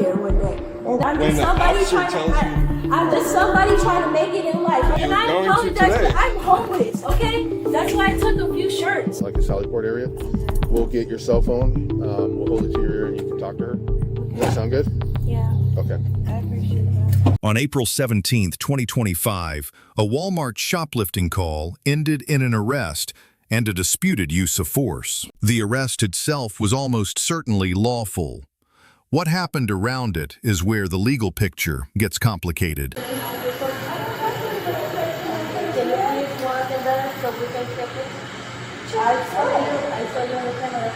lawyer one day. I'm just somebody trying to make it in life. And I apologize, I'm homeless, okay? That's why I took a few shirts. Like a Sallyport area. We'll get your cell phone, we'll hold it to your ear and you can talk to her. Does that sound good? Yeah. Okay. I appreciate that. On April 17th, 2025, a Walmart shoplifting call ended in an arrest and a disputed use of force. The arrest itself was almost certainly lawful. What happened around it is where the legal picture gets complicated. Can you please walk in there so we can check it? I saw you in the camera.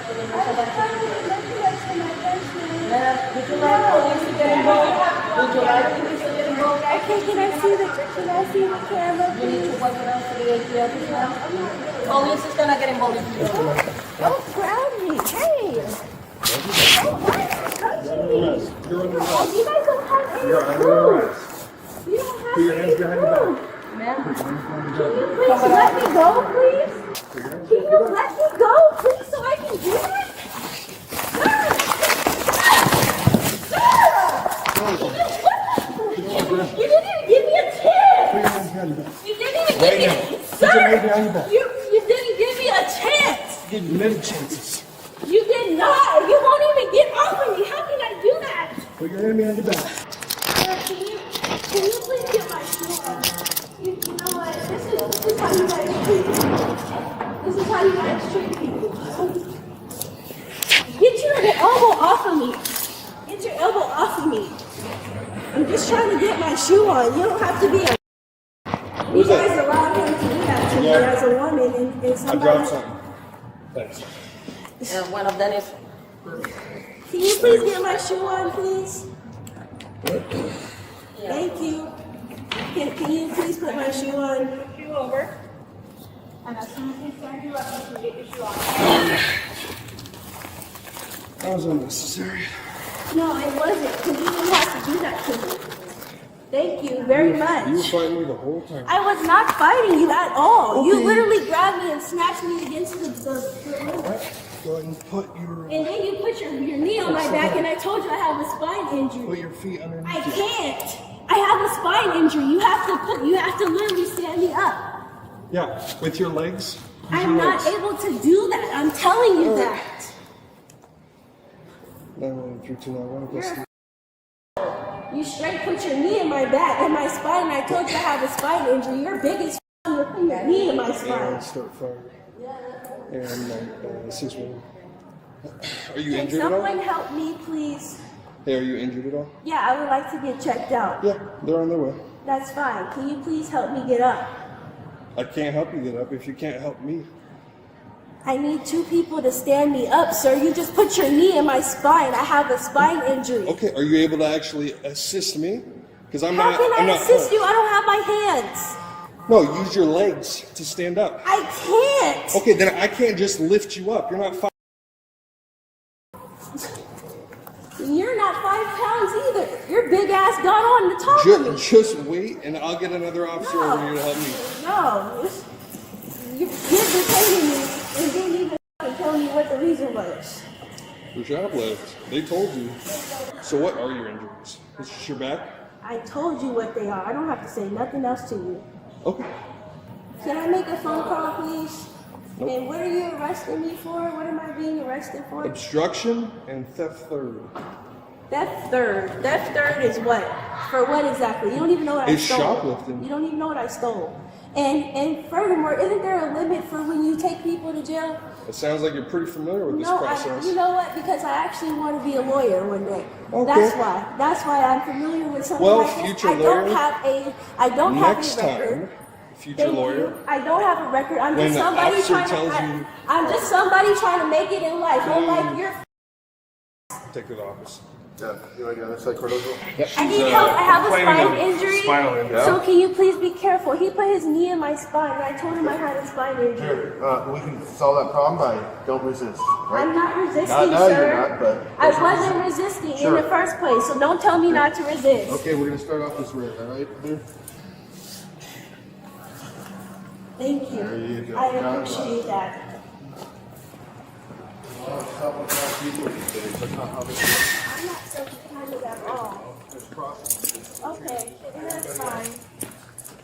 Would you like police to get involved? Would you like police to get involved? Okay, can I see the camera? You need to walk around to the ATF now. Police is gonna get involved. Don't grab me, hey! You're under arrest. You guys don't have any You're under proof. arrest. You don't have Put your hands any behind your proof. Ma'am, can you please let me go, please? Can you let me go, please, so I can do it? You didn't even give me a tip! You didn't even give me a sir! You didn't give me a chance! Give you many chances. You did not! You won't even get off of me! How can I do that? Put your hand behind your back. Sir, can you please get my shoe on? You know what? This is how you guys treat people. This is how you guys treat people. Get your elbow off of me. Get your elbow off of me. I'm just trying to get my shoe on. You don't have to be a... You guys allowed him to do that to me as a woman and somebody... I dropped something. Thanks. And one of them is... Can you please get my shoe on, please? Thank you. Can you please put my shoe on? Put your shoe over. And as soon as we stand you up, you can get your shoe on. That was unnecessary. No, it wasn't. Because you didn't have to do that to me. Thank you very much. You were fighting me the whole time. I was not fighting you at all. Okay. You literally grabbed me and snatched me against the Alright, go ahead and put your... and then you put your knee on my back and I told you I have a spine injury. Put your feet underneath I you. can't. I have a spine injury. You have to literally stand me up. Yeah, with your legs. Use I'm your not legs. able to do that. I'm telling you that. 91329. You straight put your knee in my back and my spine and I told you I have a spine injury. You're big as you're putting your knee in my spine. And start fire. And 6-1. Are you Can injured at all? someone help me, please? Hey, are you injured at all? Yeah, I would like to get checked out. Yeah, they're on their way. That's fine. Can you please help me get up? I can't help you get up if you can't help me. I need 2 people to stand me up, sir. You just put your knee in my spine. I have a spine injury. Okay, are you able to actually assist me? Because I'm How not. can I'm I not assist hurt. you? I don't have my hands. No, use your legs to stand up. I can't. Okay, then I can't just lift you up. You're not 5. You're not 5 pounds either. Your big ass got on the top of me. Just wait, and I'll get another officer over here to help me. No. You're detaining me and didn't even tell me what the reason was. For shoplift, they told you. So what are your injuries? It's just your back? I told you what they are. I don't have to say nothing else to you. Okay. Can I make a phone call, please? Nope. And what are you arresting me for? What am I being arrested for? Obstruction and theft third. Theft third. Theft third is what? For what exactly? You don't even know what I It's stole. shoplifting. You don't even know what I stole. And furthermore, isn't there a limit for when you take people to jail? It sounds like you're pretty familiar with this No, process. you know what? Because I actually want to be a lawyer one day. Okay. That's why. That's why I'm familiar with something Well, like this. future I don't lawyer, have a Next record. time, future Thank lawyer, you. I don't have a record. I'm when just the somebody officer trying tells to. you- I'm just somebody trying to make it in life. I'm like you're. take to the office. Yeah, you want to get on this side, Cardozo? I need help. I have a complaining spine of injury. spinal injury. So can you please be careful? He put his knee in my spine, and I told him I had a spine injury. Here, we can solve that problem by don't resist, right? I'm not resisting, No, sir. you're not, but... I wasn't resisting in the first place, so don't tell me not to resist. Okay, we're going to start off this way, all right? Here. Thank you. There you go. I appreciate that. Well, it's helping a lot of people these days. That's not how they I'm not self-entitled at all. Okay, that's fine.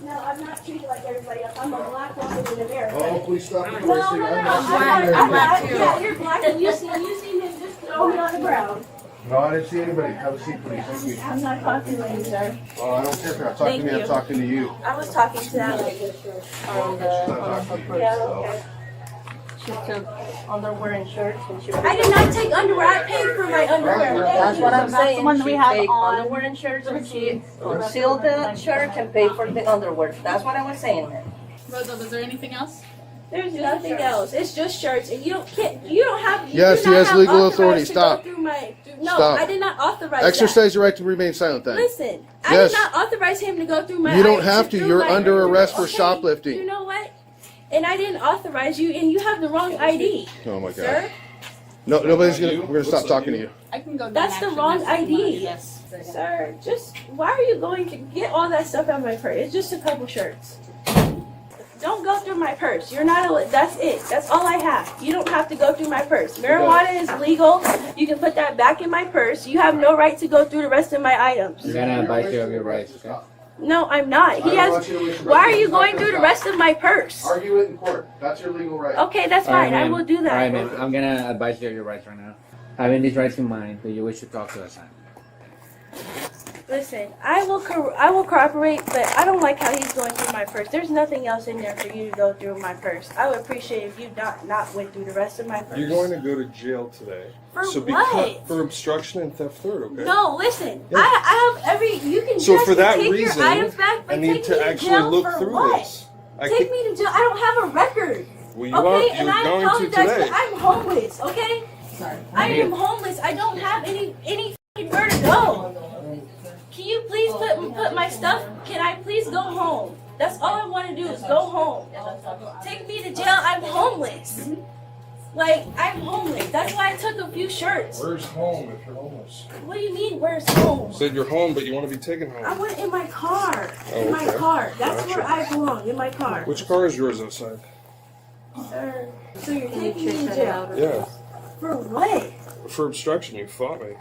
No, I'm not treated like everybody else. I'm a black woman in America. Oh, please stop No, embracing. no, no, I'm no. not I'm black. Yeah, you're black, and you see me just throw me on the ground. No, I didn't see anybody. Have a seat, please. Thank you. I'm not talking to you, sir. Oh, I don't care if you're not talking to me. I'm talking to you. I was talking to that lady. Yeah, okay. She took underwear and shirts and she I did not take underwear. I paid for my underwear. That's what I'm saying. the one that we She have take on. underwear and shirts and she concealed the shirt and paid for the underwear. That's what I was saying. Rosa, was there anything else? There's nothing else. It's just shirts, and you don't have. Yes, do he not has have legal authorized authority. to Stop. Go through no, Stop. I did not authorize that. Exercise your right to remain silent then. Listen, I Yes. did not authorize him to go through my. You don't items have to. through You're my- under arrest for Okay, shoplifting. You know what? And I didn't authorize you, and you have the wrong ID, Oh my God. sir. No, nobody's gonna. We're gonna stop talking to you. I can go. That's the wrong ID. Yes. Sir, just why are you going to get all that stuff out of my purse? It's just a couple shirts. Don't go through my purse. You're not a. That's it. That's all I have. You don't have to go through my purse. Marijuana is legal. You can put that back in my purse. You have no right to go through the rest of my items. You're gonna advise you of your rights, okay? No, I'm not. He I don't want has. you to waste your Why breath. are you It's not going gonna through the stop. rest of my purse? Argue it in court. That's your legal right. Okay, that's fine. I will do that. Alright, ma'am. I'm gonna advise you of your rights right now. Having these rights in mind, do you wish to talk to us? Listen, I will cooperate, but I don't like how he's going through my purse. There's nothing else in there for you to go through my purse. I would appreciate if you not went through the rest of my purse. You're going to go to jail today. For so what? For obstruction and theft third, okay? No, listen. Yeah. I have you can So just for that take reason, your items back, but I need take to me actually jail look for through what? this. Take me to jail. I don't have a record. Well, you Okay, are, and you're I going to apologize, today. but I'm homeless. Okay, I am homeless. I don't have any fucking where to go. Can you please put my stuff? Can I please go home? That's all I want to do is go home. Take me to jail. I'm homeless. Like, I'm homeless. That's why I took a few shirts. Where's home if you're homeless? What do you mean, where's home? You said you're home, but you want to be taken home. I went in my car. Oh, In my okay. car. That's Gotcha. where I belong, in my car. Which car is yours outside? Sir, so you're taking me to jail. Yeah. For what? For obstruction, you fought me.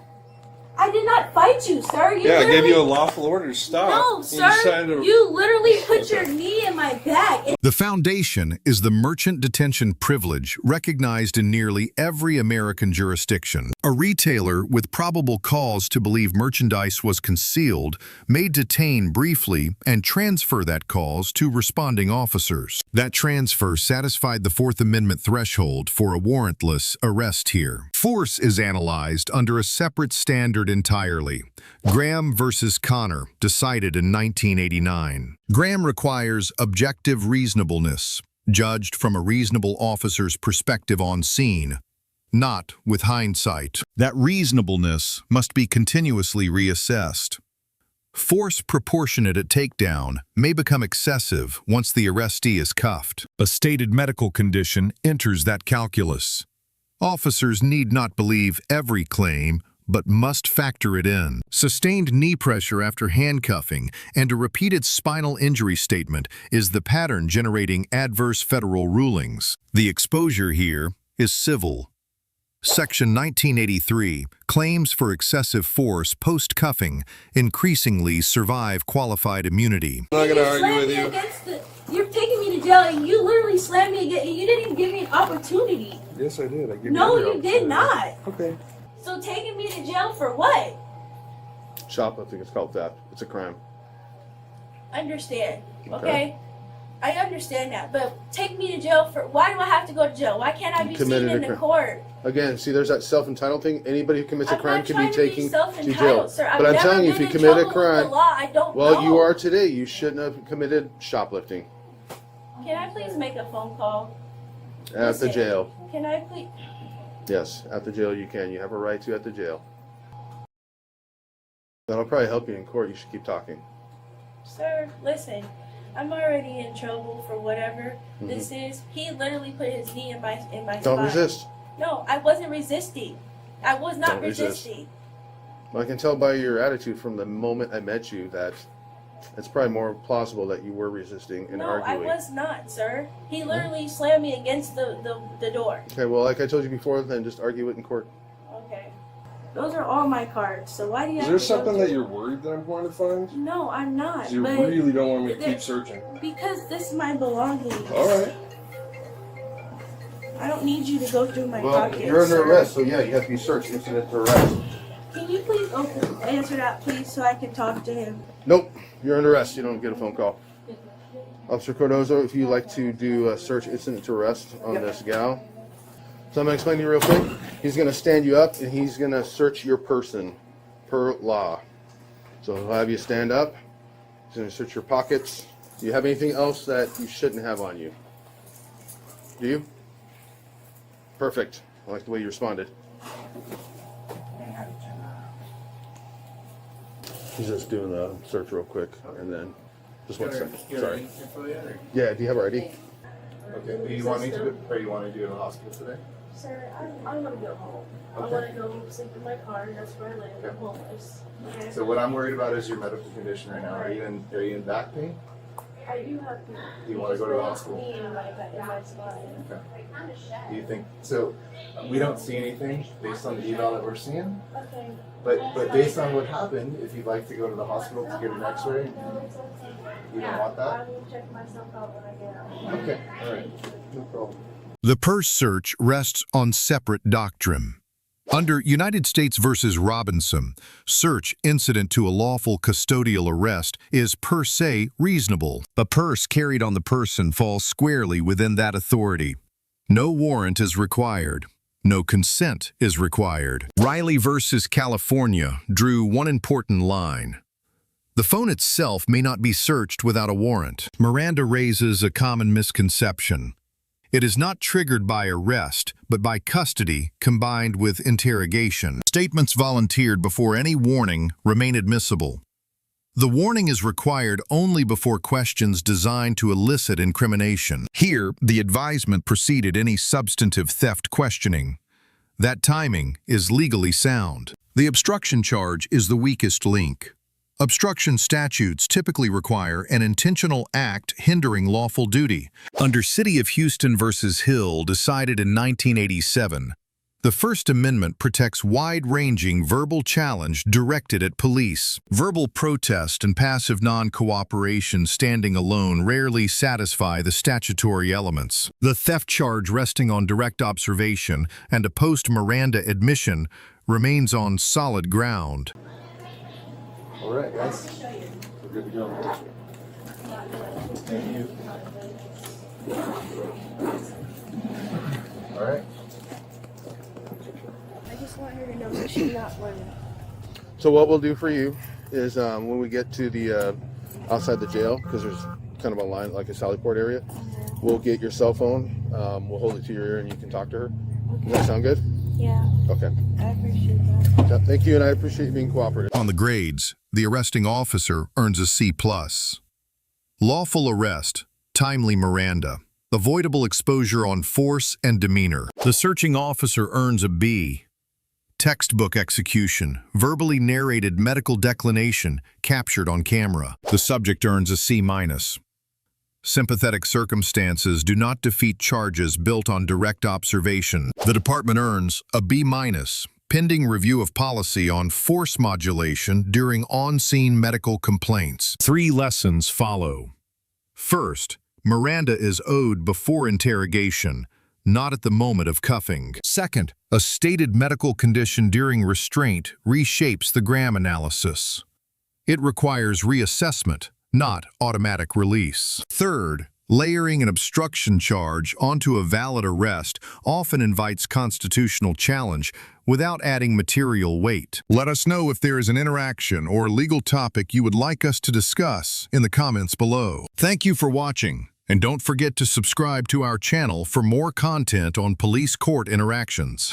I did not fight you, sir. You Yeah, I gave literally- you a lawful order to stop. No, You sir. decided to- You literally put your knee in my back. The foundation is the merchant detention privilege recognized in nearly every American jurisdiction. A retailer with probable cause to believe merchandise was concealed may detain briefly and transfer that cause to responding officers. That transfer satisfied the Fourth Amendment threshold for a warrantless arrest here. Force is analyzed under a separate standard entirely. Graham versus Connor, decided in 1989. Graham requires objective reasonableness, judged from a reasonable officer's perspective on scene, not with hindsight. That reasonableness must be continuously reassessed. Force proportionate at takedown may become excessive once the arrestee is cuffed. A stated medical condition enters that calculus. Officers need not believe every claim, but must factor it in. Sustained knee pressure after handcuffing and a repeated spinal injury statement is the pattern generating adverse federal rulings. The exposure here is civil. Section 1983, claims for excessive force post-cuffing increasingly survive qualified immunity. I'm not going to argue slammed with me you. against you're taking me to jail, and you literally slammed me again, and you didn't even give me an opportunity. Yes, I did. I gave No, you you every did opportunity. not. Okay. So taking me to jail for what? Shoplifting. It's called theft. It's a crime. Understand, okay? I understand that, but take me to jail for, why do I have to go to jail? Why can't I be seen Committed a in the crime. court? Again, see, there's that self-entitled thing. Anybody who commits a I'm crime not can trying be to be taken to self-entitled, jail. sir. I've But I'm never telling you, if been you in committed a trouble with crime, the law. I don't well, you know. are today. You shouldn't have committed shoplifting Can I please make a phone call? at the Listen. jail. Can I please? Yes, at the jail you can. You have a right to at the jail. That'll probably help you in court. You should keep talking. Sir, listen. I'm already in trouble for whatever this is. He literally put his knee in my Don't spine. resist. No, I wasn't resisting. I was not Don't resist. resisting. Well, I can tell by your attitude from the moment I met you that it's probably more plausible that you were resisting and No, arguing. I was not, sir. He literally slammed me against the door. Okay, well, like I told you before, then just argue it in court. Okay. Those are all my cards. So why do you Is have there to go something through- that you're worried that I'm going to find? No, I'm not. You but really don't want me to there- keep searching. Because this is my belongings. All right. I don't need you to go through my Well, pockets. you're under sir. arrest, so yeah, you have to be searched incident to arrest. Can you please answer that, please, so I can talk to him? Nope, you're under arrest. You don't get a phone call. Officer Cardozo, if you'd like to do a search incident to arrest on this gal. So I'm going to explain to you real quick. He's going to stand you up and he's going to search your person per law. So he'll have you stand up. He's going to search your pockets. Do you have anything else that you shouldn't have on you? Do you? Perfect. I like the way you responded. He's just doing the search real quick and then just 1 second. Sorry. Yeah, do you have our ID? Okay. Do you want me to, or you want to do it in the hospital today? Sir, I want to go home. I want to go sleep in my car. That's where I live. I'm homeless. Okay? So what I'm worried about is your medical condition right now. Are you in back pain? I do have to. Do you want to go to the hospital? Me in my spine. Okay. Do you think so? We don't see anything based on the eval that we're seeing, Okay. but based on what happened, if you'd like to go to the hospital to get an X-ray, you don't want I that? will check myself out when I get out. Okay. All right. No problem. The purse search rests on separate doctrine. Under United States v. Robinson, search incident to a lawful custodial arrest is per se reasonable. A purse carried on the person falls squarely within that authority. No warrant is required. No consent is required. Riley v. California drew one important line. The phone itself may not be searched without a warrant. Miranda raises a common misconception. It is not triggered by arrest, but by custody combined with interrogation. Statements volunteered before any warning remain admissible. The warning is required only before questions designed to elicit incrimination. Here, the advisement preceded any substantive theft questioning. That timing is legally sound. The obstruction charge is the weakest link. Obstruction statutes typically require an intentional act hindering lawful duty. Under City of Houston v. Hill, decided in 1987, the First Amendment protects wide-ranging verbal challenge directed at police. Verbal protest and passive non-cooperation standing alone rarely satisfy the statutory elements. The theft charge resting on direct observation and a post-Miranda admission remains on solid ground. All right, guys. We're good to go. Thank you. All right. I just want her to know that she's not learning. So what we'll do for you is when we get to the outside the jail, because there's kind of a line like a Sallyport area, we'll get your cell phone. We'll hold it to your ear and you can talk to her. Does that sound good? Yeah, Okay. I appreciate that. Yeah, thank you, and I appreciate you being cooperative. On the grades, the arresting officer earns a C+. Lawful arrest, timely Miranda, avoidable exposure on force and demeanor. The searching officer earns a B. Textbook execution, verbally narrated medical declination captured on camera. The subject earns a C-. Sympathetic circumstances do not defeat charges built on direct observation. The department earns a B-, pending review of policy on force modulation during on-scene medical complaints. 3 lessons follow. First, Miranda is owed before interrogation, not at the moment of cuffing. Second, a stated medical condition during restraint reshapes the Graham analysis. It requires reassessment, not automatic release. Third, layering an obstruction charge onto a valid arrest often invites constitutional challenge without adding material weight. Let us know if there is an interaction or legal topic you would like us to discuss in the comments below. Thank you for watching, and don't forget to subscribe to our channel for more content on police court interactions.